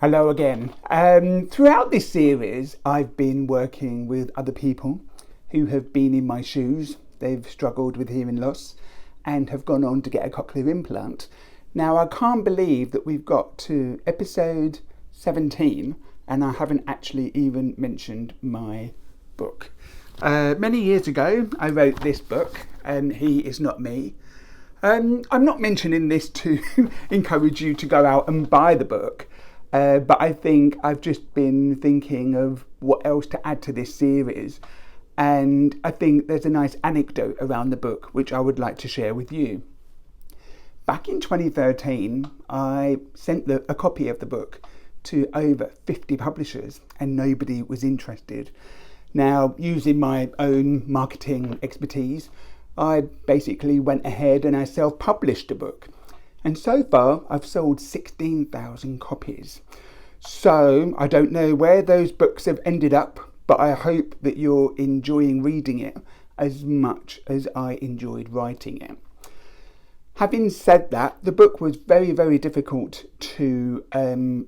Hello again. Throughout this series, I've been working with other people who have been in my shoes. They've struggled with hearing loss and have gone on to get a cochlear implant. Now, I can't believe that we've got to episode 17 and I haven't actually even mentioned my book. Many years ago, I wrote this book, He Is Not Me. I'm not mentioning this to encourage you to go out and buy the book. But I think I've just been thinking of what else to add to this series, and I think there's a nice anecdote around the book which I would like to share with you. Back in 2013, I sent a copy of the book to over 50 publishers and nobody was interested. Now, using my own marketing expertise, I basically went ahead and I self-published the book. And so far, I've sold 16,000 copies. So I don't know where those books have ended up, but I hope that you're enjoying reading it as much as I enjoyed writing it. Having said that, the book was very, very difficult to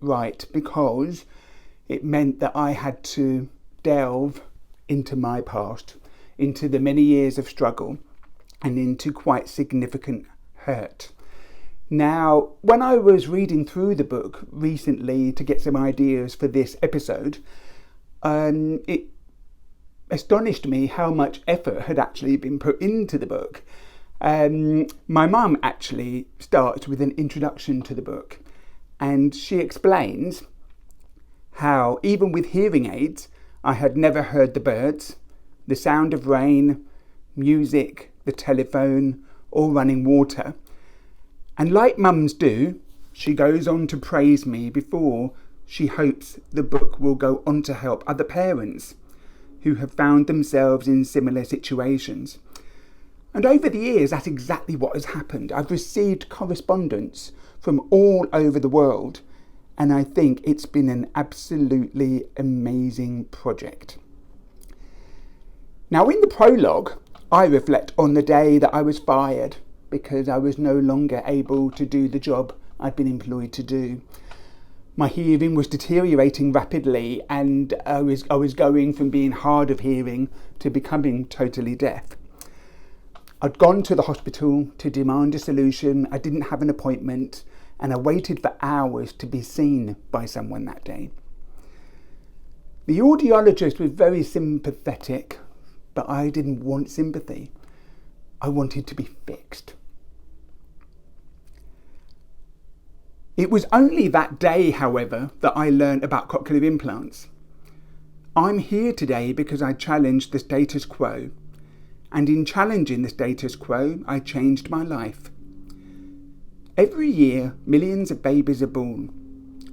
write because it meant that I had to delve into my past, into the many years of struggle, and into quite significant hurt. Now, when I was reading through the book recently to get some ideas for this episode, it astonished me how much effort had actually been put into the book. My mum actually starts with an introduction to the book, and she explains how even with hearing aids, I had never heard the birds, the sound of rain, music, the telephone, or running water. And like mums do, she goes on to praise me before she hopes the book will go on to help other parents who have found themselves in similar situations. And over the years, that's exactly what has happened. I've received correspondence from all over the world, and I think it's been an absolutely amazing project. Now, in the prologue, I reflect on the day that I was fired because I was no longer able to do the job I'd been employed to do. My hearing was deteriorating rapidly and I was going from being hard of hearing to becoming totally deaf. I'd gone to the hospital to demand a solution. I didn't have an appointment and I waited for hours to be seen by someone that day. The audiologist was very sympathetic, but I didn't want sympathy. I wanted to be fixed. It was only that day, however, that I learned about cochlear implants. I'm here today because I challenged the status quo, and in challenging the status quo, I changed my life. Every year, millions of babies are born.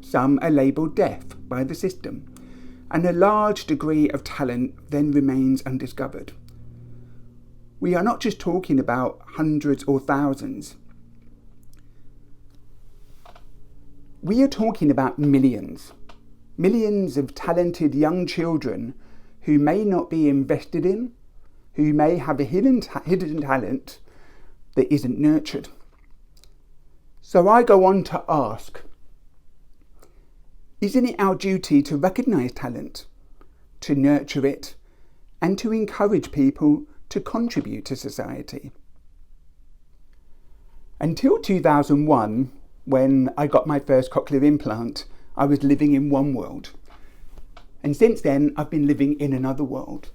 Some are labelled deaf by the system, and a large degree of talent then remains undiscovered. We are not just talking about hundreds or thousands. We are talking about millions of talented young children who may not be invested in, who may have a hidden talent that isn't nurtured. So I go on to ask, isn't it our duty to recognise talent, to nurture it, and to encourage people to contribute to society? Until 2001, when I got my first cochlear implant, I was living in one world. And since then, I've been living in another world.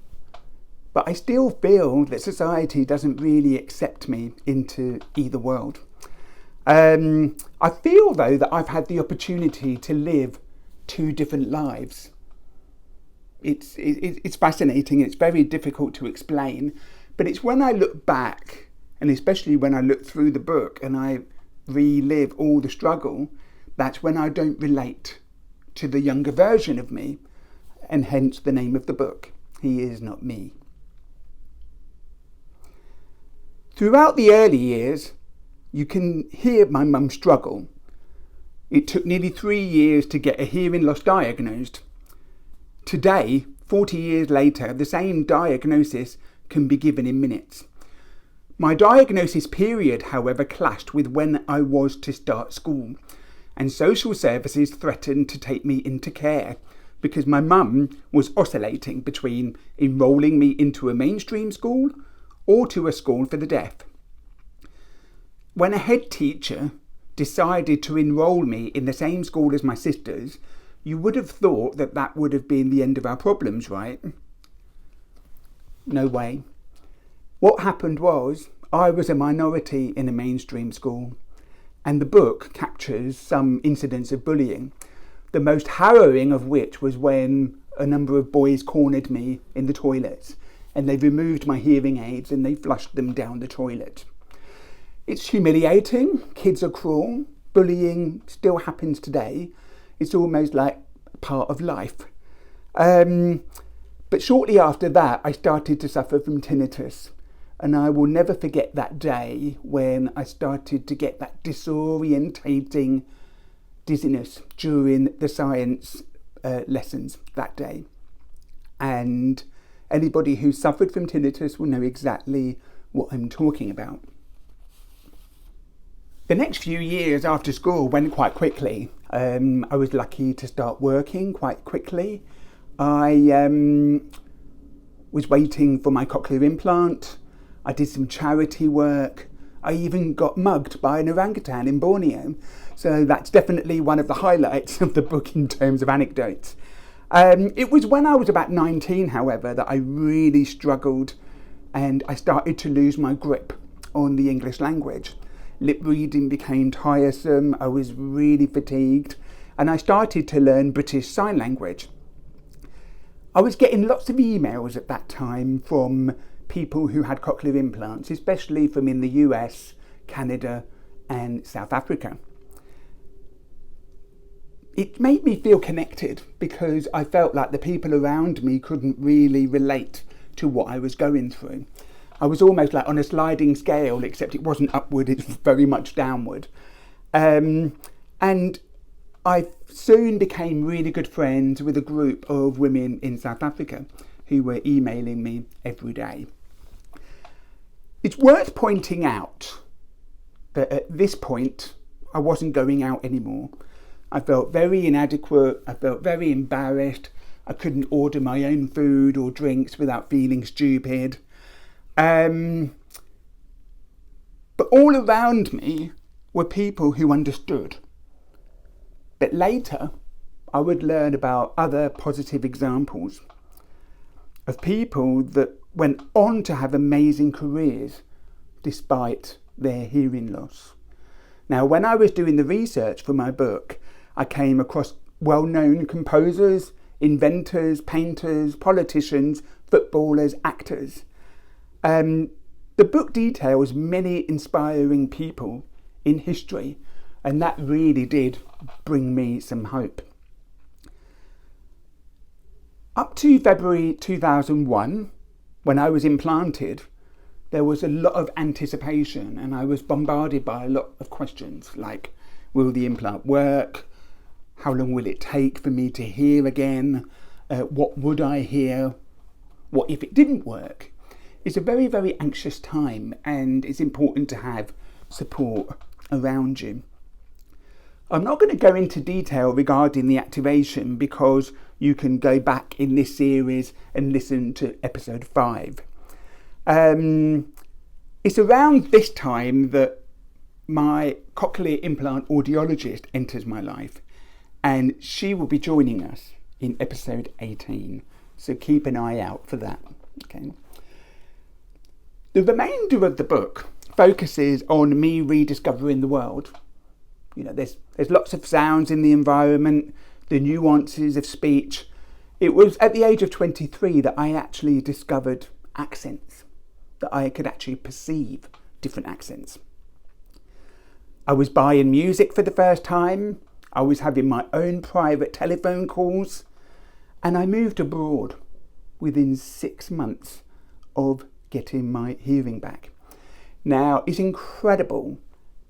But I still feel that society doesn't really accept me into either world. I feel, though, that I've had the opportunity to live two different lives. It's fascinating. It's very difficult to explain. But it's when I look back, and especially when I look through the book and I relive all the struggle, that's when I don't relate to the younger version of me, and hence the name of the book, He Is Not Me. Throughout the early years, you can hear my mum struggle. It took nearly 3 years to get a hearing loss diagnosed. Today, 40 years later, the same diagnosis can be given in minutes. My diagnosis period, however, clashed with when I was to start school, and social services threatened to take me into care because my mum was oscillating between enrolling me into a mainstream school or to a school for the deaf. When a head teacher decided to enrol me in the same school as my sisters, you would have thought that that would have been the end of our problems, right? No way. What happened was, I was a minority in a mainstream school, and the book captures some incidents of bullying, the most harrowing of which was when a number of boys cornered me in the toilets, and they removed my hearing aids and they flushed them down the toilet. It's humiliating, kids are cruel, bullying still happens today. It's almost like part of life. But shortly after that, I started to suffer from tinnitus. And I will never forget that day when I started to get that disorientating dizziness during the science lessons that day. And anybody who suffered from tinnitus will know exactly what I'm talking about. The next few years after school went quite quickly. I was lucky to start working quite quickly. I was waiting for my cochlear implant. I did some charity work. I even got mugged by an orangutan in Borneo. So that's definitely one of the highlights of the book in terms of anecdotes. It was when I was about 19, however, that I really struggled and I started to lose my grip on the English language. Lip reading became tiresome, I was really fatigued, and I started to learn British Sign Language. I was getting lots of emails at that time from people who had cochlear implants, especially from in the US, Canada, and South Africa. It made me feel connected because I felt like the people around me couldn't really relate to what I was going through. I was almost like on a sliding scale, except it wasn't upward, it's very much downward. And I soon became really good friends with a group of women in South Africa who were emailing me every day. It's worth pointing out that at this point, I wasn't going out anymore. I felt very inadequate, I felt very embarrassed. I couldn't order my own food or drinks without feeling stupid. But all around me were people who understood. But later, I would learn about other positive examples of people that went on to have amazing careers despite their hearing loss. Now, when I was doing the research for my book, I came across well-known composers, inventors, painters, politicians, footballers, actors. The book details many inspiring people in history, and that really did bring me some hope. Up to February 2001, when I was implanted, there was a lot of anticipation and I was bombarded by a lot of questions like, will the implant work? How long will it take for me to hear again? What would I hear? What if it didn't work? It's a very, very anxious time and it's important to have support around you. I'm not going to go into detail regarding the activation because you can go back in this series and listen to episode 5. It's around this time that my cochlear implant audiologist enters my life and she will be joining us in episode 18. So keep an eye out for that. Okay. The remainder of the book focuses on me rediscovering the world. You know, there's lots of sounds in the environment, the nuances of speech. It was at the age of 23 that I actually discovered accents, that I could actually perceive different accents. I was buying music for the first time. I was having my own private telephone calls, and I moved abroad within 6 months of getting my hearing back. Now, it's incredible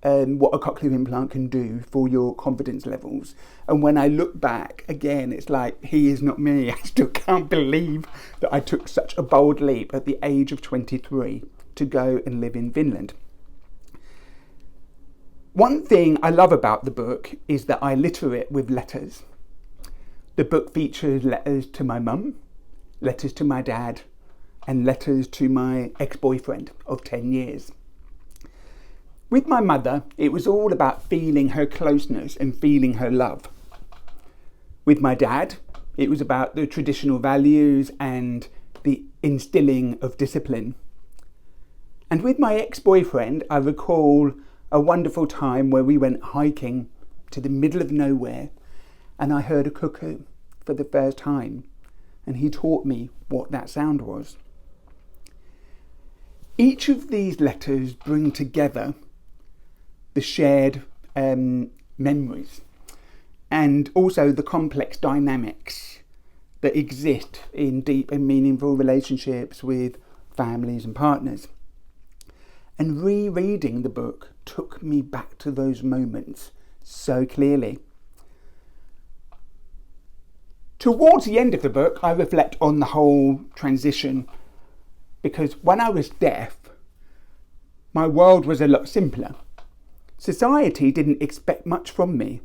what a cochlear implant can do for your confidence levels. And when I look back, again, it's like, he is not me. I still can't believe that I took such a bold leap at the age of 23 to go and live in Finland. One thing I love about the book is that I litter it with letters. The book features letters to my mum, letters to my dad, and letters to my ex-boyfriend of 10 years. With my mother, it was all about feeling her closeness and feeling her love. With my dad, it was about the traditional values and the instilling of discipline. And with my ex-boyfriend, I recall a wonderful time where we went hiking to the middle of nowhere and I heard a cuckoo for the first time, and he taught me what that sound was. Each of these letters bring together the shared memories and also the complex dynamics that exist in deep and meaningful relationships with families and partners. And rereading the book took me back to those moments so clearly. Towards the end of the book, I reflect on the whole transition, because when I was deaf, my world was a lot simpler. Society didn't expect much from me,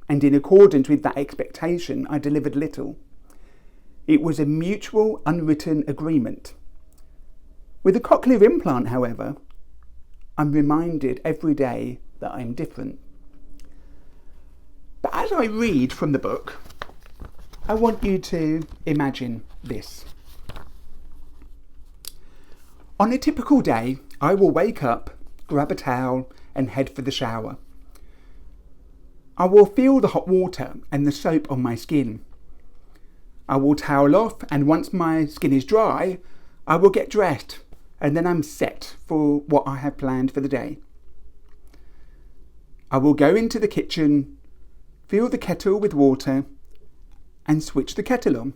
and in accordance with that expectation, I delivered little. It was a mutual, unwritten agreement. With a cochlear implant, however, I'm reminded every day that I'm different. But as I read from the book, I want you to imagine this. On a typical day, I will wake up, grab a towel and head for the shower. I will feel the hot water and the soap on my skin. I will towel off, and once my skin is dry, I will get dressed, and then I'm set for what I have planned for the day. I will go into the kitchen, fill the kettle with water and switch the kettle on.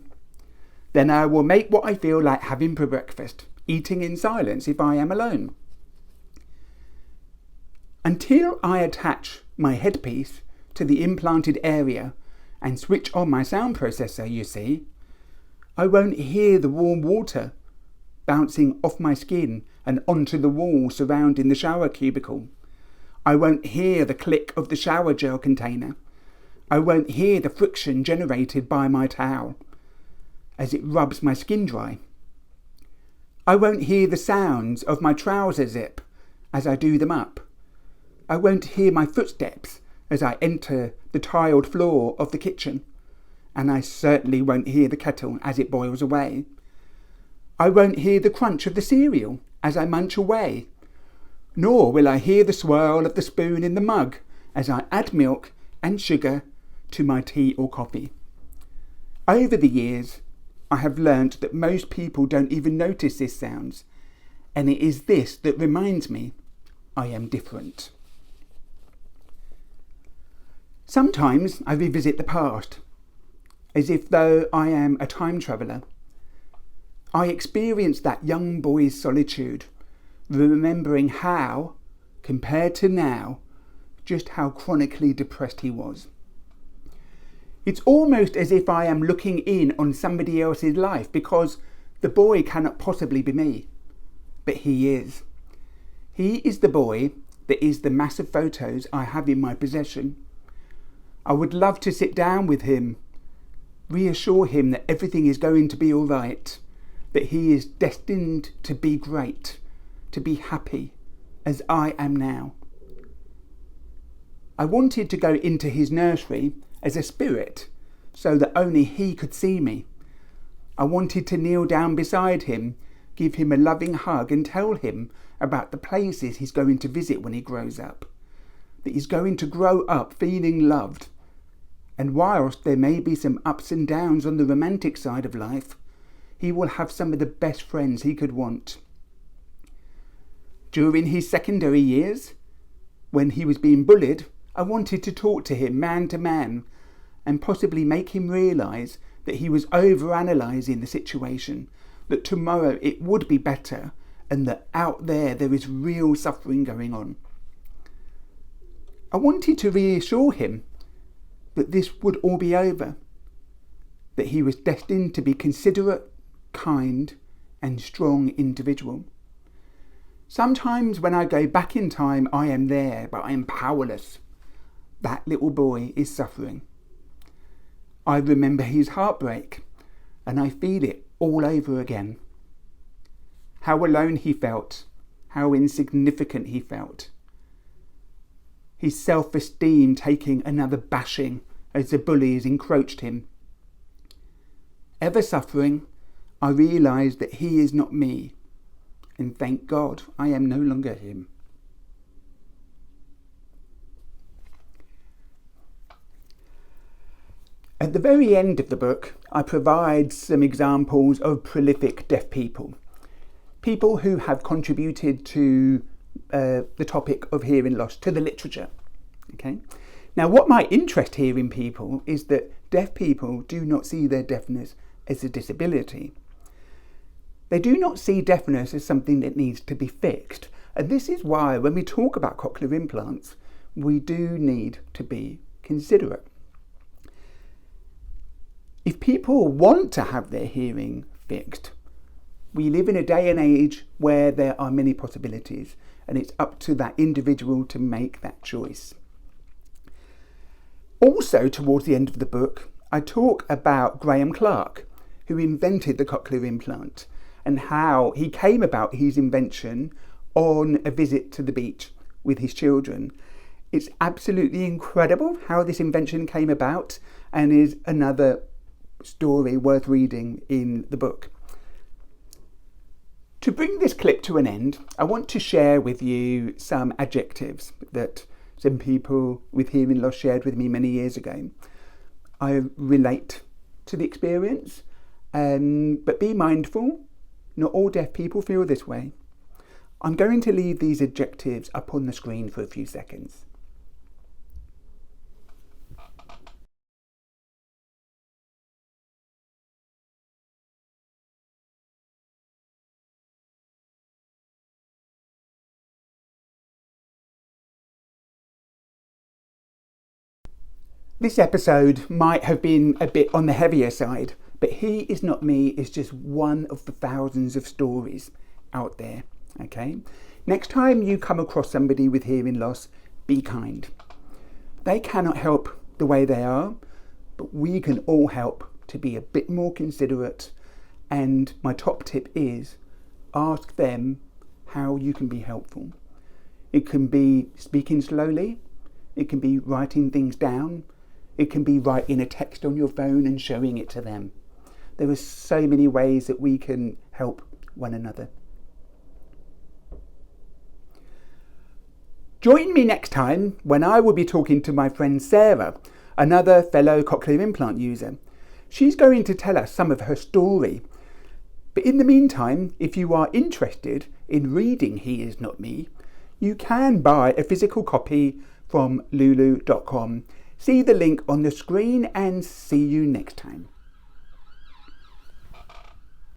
Then I will make what I feel like having for breakfast, eating in silence if I am alone. Until I attach my headpiece to the implanted area and switch on my sound processor, you see, I won't hear the warm water bouncing off my skin and onto the wall surrounding the shower cubicle. I won't hear the click of the shower gel container. I won't hear the friction generated by my towel as it rubs my skin dry. I won't hear the sounds of my trouser zip as I do them up. I won't hear my footsteps as I enter the tiled floor of the kitchen, and I certainly won't hear the kettle as it boils away. I won't hear the crunch of the cereal as I munch away, nor will I hear the swirl of the spoon in the mug as I add milk and sugar to my tea or coffee. Over the years, I have learnt that most people don't even notice these sounds, and it is this that reminds me I am different. Sometimes I revisit the past, as if though I am a time traveller. I experience that young boy's solitude, remembering how, compared to now, just how chronically depressed he was. It's almost as if I am looking in on somebody else's life, because the boy cannot possibly be me, but he is. He is the boy that is the massive photos I have in my possession. I would love to sit down with him, reassure him that everything is going to be all right, that he is destined to be great, to be happy, as I am now. I wanted to go into his nursery as a spirit, so that only he could see me. I wanted to kneel down beside him, give him a loving hug and tell him about the places he's going to visit when he grows up, that he's going to grow up feeling loved. And whilst there may be some ups and downs on the romantic side of life, he will have some of the best friends he could want. During his secondary years, when he was being bullied, I wanted to talk to him man to man and possibly make him realise that he was overanalyzing the situation, that tomorrow it would be better, and that out there is real suffering going on. I wanted to reassure him that this would all be over, that he was destined to be considerate, kind and strong individual. Sometimes when I go back in time, I am there, but I am powerless. That little boy is suffering. I remember his heartbreak, and I feel it all over again. How alone he felt, how insignificant he felt. His self-esteem taking another bashing as the bullies encroached him. Ever suffering, I realised that he is not me, and thank God I am no longer him. At the very end of the book, I provide some examples of prolific deaf people. People who have contributed to the topic of hearing loss, to the literature. Okay. Now, what might interest hearing people is that deaf people do not see their deafness as a disability. They do not see deafness as something that needs to be fixed. And this is why when we talk about cochlear implants, we do need to be considerate. If people want to have their hearing fixed, we live in a day and age where there are many possibilities, and it's up to that individual to make that choice. Also, towards the end of the book, I talk about Graham Clark, who invented the cochlear implant, and how he came about his invention on a visit to the beach with his children. It's absolutely incredible how this invention came about, and is another story worth reading in the book. To bring this clip to an end, I want to share with you some adjectives that some people with hearing loss shared with me many years ago. I relate to the experience, but be mindful, not all deaf people feel this way. I'm going to leave these adjectives up on the screen for a few seconds. This episode might have been a bit on the heavier side, but He Is Not Me is just one of the thousands of stories out there, okay? Next time you come across somebody with hearing loss, be kind. They cannot help the way they are, but we can all help to be a bit more considerate. And my top tip is ask them how you can be helpful. It can be speaking slowly, it can be writing things down, it can be writing a text on your phone and showing it to them. There are so many ways that we can help one another. Join me next time when I will be talking to my friend Sarah, another fellow cochlear implant user. She's going to tell us some of her story. But in the meantime, if you are interested in reading He Is Not Me, you can buy a physical copy from lulu.com. See the link on the screen and see you next time.